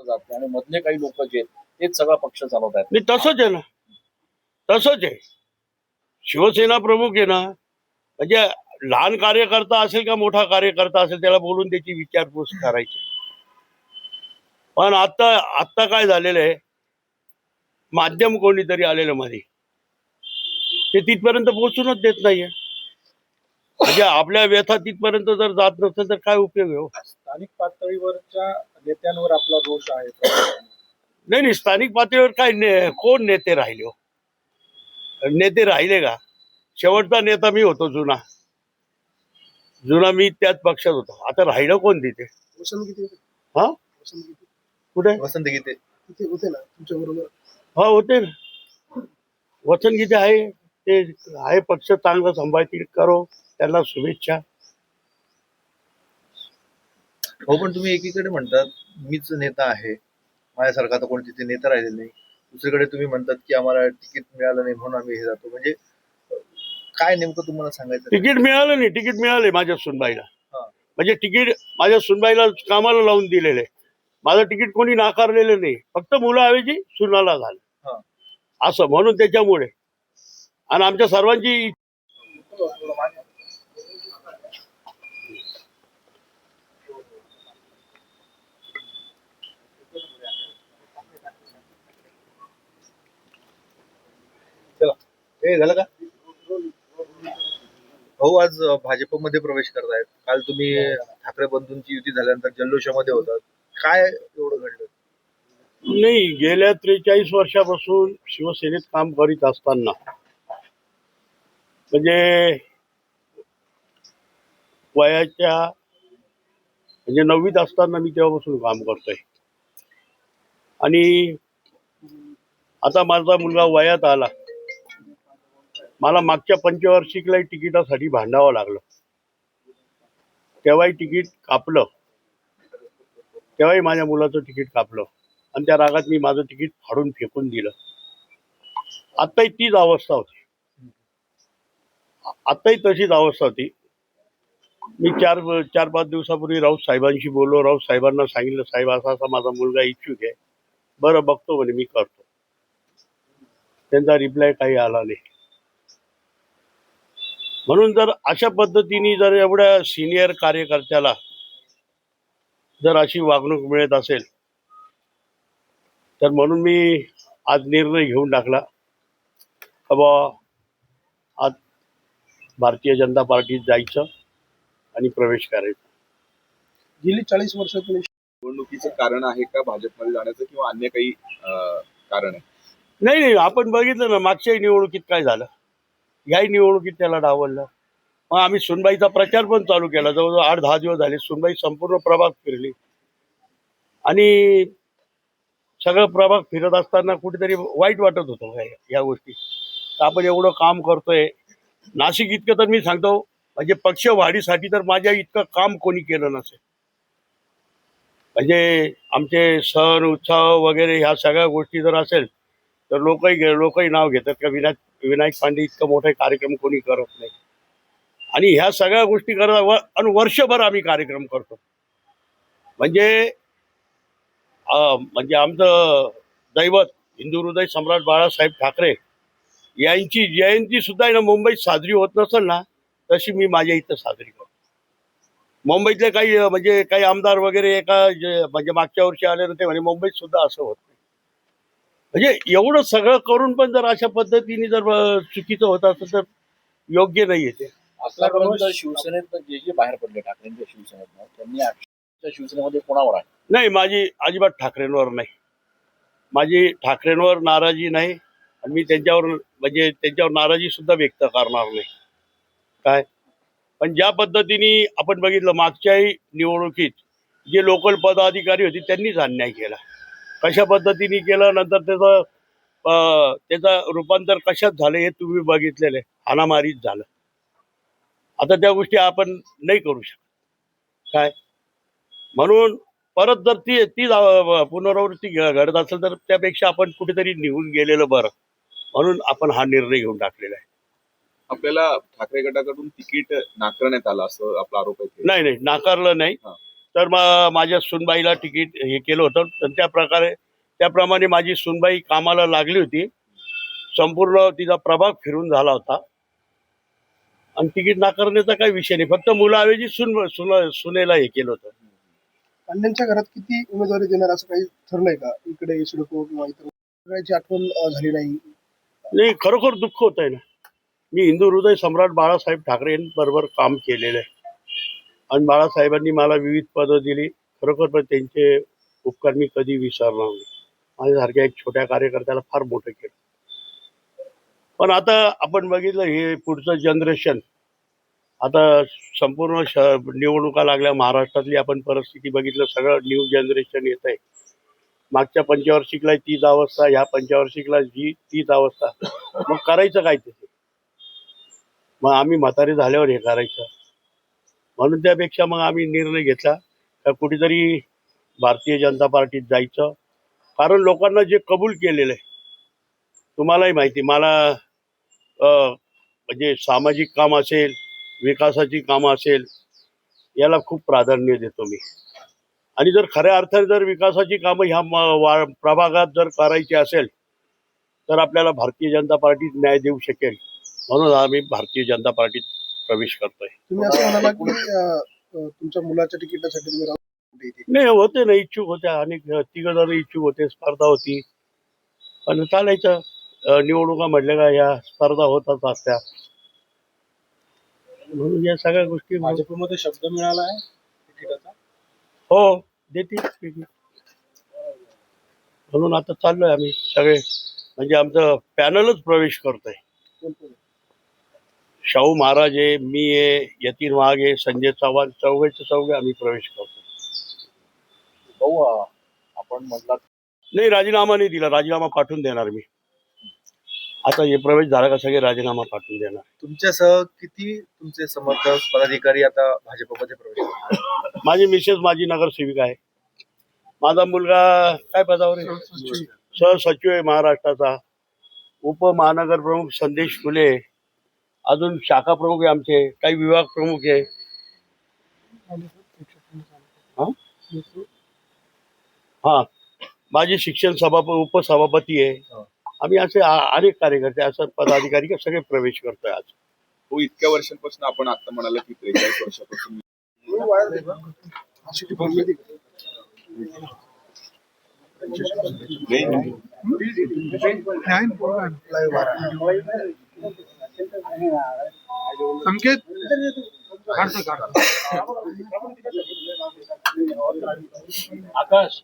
जात नाही आणि मधले काही लोक जे आहेत तेच सगळा पक्ष चालवत आहेत. नाही तसंच आहे ना, तसंच आहे. शिवसेना प्रमुख आहे ना, म्हणजे लहान कार्यकर्ता असेल का मोठा कार्यकर्ता असेल त्याला बोलून त्याची विचारपूस करायची. पण आता काय झालेलं आहे, माध्यम कोणीतरी आलेलं मध्ये ते तिथपर्यंत पोहोचूनच देत नाहीये. म्हणजे आपल्या व्यथा तिथपर्यंत जर जात नसेल तर काय उपयोग आहे हो? स्थानिक पातळीवरच्या नेत्यांवर आपला दोष आहे. नाही, स्थानिक पातळीवर काय कोण नेते राहिले हो? नेते राहिले का? शेवटचा नेता मी होतो, जुना मी त्याच पक्षात होतो. आता राहिलं कोण तिथे? हा, कुठे वसंत गीते तिथे होते ना तुमच्या बरोबर? हा, होते ना. वचन गीते आहे, ते आहे पक्ष चांगलं सांभाळतील, करो, त्यांना शुभेच्छा. हो, पण तुम्ही एकीकडे म्हणतात मीच नेता आहे, माझ्यासारखा तर कोणी तिथे नेता राहिलेला नाही. दुसरीकडे तुम्ही म्हणतात की आम्हाला तिकीट मिळालं नाही म्हणून आम्ही हे जातो. म्हणजे काय नेमकं तुम्हाला सांगायचं? तिकीट मिळालं नाही, तिकीट मिळाले माझ्या सुनबाईला. हा. म्हणजे तिकीट माझ्या सुनबाईला कामाला लावून दिलेले, माझं तिकीट कोणी नाकारलेलं नाही, फक्त मुलाऐवजी सुनाला झालं. हा. असं म्हणून त्याच्यामुळे आणि आमच्या सर्वांची हे झालं का? भाऊ आज भाजपमध्ये प्रवेश करतायत. काल तुम्ही ठाकरे बंधूंची युती झाल्यानंतर जल्लोषामध्ये होतात. काय एवढं घडलं? नाही, गेल्या 43 वर्षापासून शिवसेनेत काम करीत असताना म्हणजे वयाच्या म्हणजे 9वीत असताना मी तेव्हापासून काम करतोय. आणि आता माझा मुलगा वयात आला, मला मागच्या पंचवार्षिकलाही तिकिटासाठी भांडावं लागलं. तेव्हाही तिकीट कापलं, तेव्हाही माझ्या मुलाचं तिकीट कापलं आणि त्या रागात मी माझं तिकीट फाडून फेकून दिलं. आत्ताही तीच अवस्था होती, आत्ताही तशीच अवस्था होती. मी चार पाच दिवसापूर्वी राऊत साहेबांशी बोललो. राऊत साहेबांना सांगितलं, साहेब असा असा माझा मुलगा इच्छुक आहे. बरं, बघतो म्हणे, मी करतो. त्यांचा रिप्लाय काही आला नाही. म्हणून जर अशा पद्धतीने जर एवढ्या सिनियर कार्यकर्त्याला जर अशी वागणूक मिळत असेल तर म्हणून मी आज निर्णय घेऊन टाकला की आज भारतीय जनता पार्टीत जायचं आणि प्रवेश करायचा. गेली 40 वर्षातून निवडणुकीचं कारण आहे का भाजपमध्ये जाण्याचं किंवा अन्य काही कारण आहे? नाही, आपण बघितलं ना मागच्याही निवडणुकीत काय झालं, याही निवडणुकीत त्याला डावललं. मग आम्ही सुनबाईचा प्रचार पण चालू केला. जवळजवळ 8-10 दिवस झाले. सुनबाई संपूर्ण प्रभाग फिरली आणि सगळं प्रभाग फिरत असताना कुठेतरी वाईट वाटत होतं या गोष्टी. आपण एवढं काम करतोय नाशिक इतकं, तर मी सांगतो म्हणजे पक्ष वाढीसाठी तर माझ्या इतकं काम कोणी केलं नसेल. म्हणजे आमचे सण उत्सव वगैरे ह्या सगळ्या गोष्टी जर असेल तर लोकही नाव घेतात का विनायक पांडे इतकं मोठे कार्यक्रम कोणी करत नाही. आणि ह्या सगळ्या गोष्टी करत आणि वर्षभर आम्ही कार्यक्रम करतो. म्हणजे आमचं दैवत हिंदू हृदय सम्राट बाळासाहेब ठाकरे यांची जयंती सुद्धा ना मुंबईत साजरी होत नसेल ना, तशी मी माझ्या इथं साजरी करतो. मुंबईतले काही आमदार वगैरे म्हणजे मागच्या वर्षी आले ते म्हणे मुंबईत सुद्धा असं होत नाही. म्हणजे एवढं सगळं करून पण जर अशा पद्धतीने जर चुकीचं होत असेल तर योग्य नाहीये ते. आतापर्यंत शिवसेनेत जे बाहेर पडले ठाकरेंच्या शिवसेनेत त्यांनी आक्षेप शिवसेनेमध्ये कोणावर आहे? नाही, माझी अजिबात ठाकरेंवर नाही. माझी ठाकरेंवर नाराजी नाही आणि मी त्यांच्यावर नाराजी सुद्धा व्यक्त करणार नाही. काय पण ज्या पद्धतीने आपण बघितलं मागच्याही निवडणुकीत जे लोकल पदाधिकारी होते त्यांनीच अन्याय केला. कशा पद्धतीने केलं, नंतर त्याचं रूपांतर कशात झालं हे तुम्ही बघितलेलं आहे. हाणामारीच झालं. आता त्या गोष्टी आपण नाही करू शकत. काय म्हणून परत जर ती पुनरावृत्ती घडत असेल तर त्यापेक्षा आपण कुठेतरी निघून गेलेलं बरं, म्हणून आपण हा निर्णय घेऊन टाकलेला आहे. आपल्याला ठाकरे गटाकडून तिकीट नाकारण्यात आलं असं आपला आरोप आहे? नाही, नाकारलं नाही. तर मग माझ्या सुनबाईला तिकीट हे केलं होतं. तर त्याप्रमाणे माझी सुनबाई कामाला लागली होती. संपूर्ण तिचा प्रभाग फिरून झाला होता आणि तिकीट नाकारण्याचा काही विषय नाही. फक्त मुलाऐवजी सुनेला हे केलं होतं. अण्णांच्या घरात किती उमेदवारी देणार असं काही ठरलंय का? इकडे सिडको किंवा इतर सगळ्याची आठवण झाली नाही. नाही, खरोखर दुःख होत आहे ना. मी हिंदू हृदय सम्राट बाळासाहेब ठाकरे यांबरोबर काम केलेलं आहे आणि बाळासाहेबांनी मला विविध पदं दिली. खरोखर पण त्यांचे उपकार मी कधी विसरणार नाही. माझ्यासारख्या एक छोट्या कार्यकर्त्याला फार मोठं केलं. पण आता आपण बघितलं हे पुढचं जनरेशन, आता संपूर्ण निवडणुका लागल्या महाराष्ट्रातली आपण परिस्थिती बघितलं, सगळं न्यू जनरेशन येत आहे. मागच्या पंचवार्षिकला तीच अवस्था, ह्या पंचवार्षिकला तीच अवस्था. मग करायचं काय तिथे? मग आम्ही म्हातारे झाल्यावर हे करायचं. म्हणून त्यापेक्षा मग आम्ही निर्णय घेतला का कुठेतरी भारतीय जनता पार्टीत जायचं. कारण लोकांना जे कबूल केलेलं आहे, तुम्हालाही माहिती, मला म्हणजे सामाजिक काम असेल, विकासाची कामं असेल, याला खूप प्राधान्य देतो मी. आणि जर खऱ्या अर्थाने जर विकासाची कामं ह्या प्रभागात जर करायची असेल तर आपल्याला भारतीय जनता पार्टी न्याय देऊ शकेल. म्हणून आम्ही भारतीय जनता पार्टीत प्रवेश करतोय. तुम्ही असं म्हणाला की तुमच्या मुलाच्या तिकिटासाठी तुम्ही राहू इथे. नाही, होते ना, इच्छुक होत्या, अनेक तिघ जण इच्छुक होते, स्पर्धा होती. पण चालायचं, निवडणुका म्हटल्या का या स्पर्धा होतच असत्या. म्हणून या सगळ्या गोष्टी भाजपमध्ये शब्द मिळाला आहे तिकिटाचा. हो, देतील तिकीट. म्हणून आता चाललोय आम्ही सगळे, म्हणजे आमचं पॅनलच प्रवेश करतोय. शाहू महाराज आहे, मी आहे, यतीन वाघ आहे, संजय चव्हाण, चौघे आम्ही प्रवेश करतो. भाऊ, आपण म्हटलात नाही, राजीनामा नाही दिला. राजीनामा पाठवून देणार मी. आता हे प्रवेश झाला का सगळे राजीनामा पाठवून देणार. तुमच्यासह किती तुमचे समर्थक पदाधिकारी आता भाजपमध्ये प्रवेश करतात? माझी मिसेस माझी नगरसेविका आहे. माझा मुलगा काय पदावर आहे? सहसचिव आहे महाराष्ट्राचा. उपमहानगर प्रमुख संदेश फुले, अजून शाखा प्रमुख आहे आमचे, काही विभाग प्रमुख आहे. हा, माझी शिक्षण उपसभापती आहे. आम्ही असे अनेक कार्यकर्ते, असं पदाधिकारी सगळे प्रवेश करतोय आज. हो, इतक्या वर्षांपासून आपण आता म्हणाला की 43 वर्षापासून अशी ती बोलली होती का? संकेत आकाश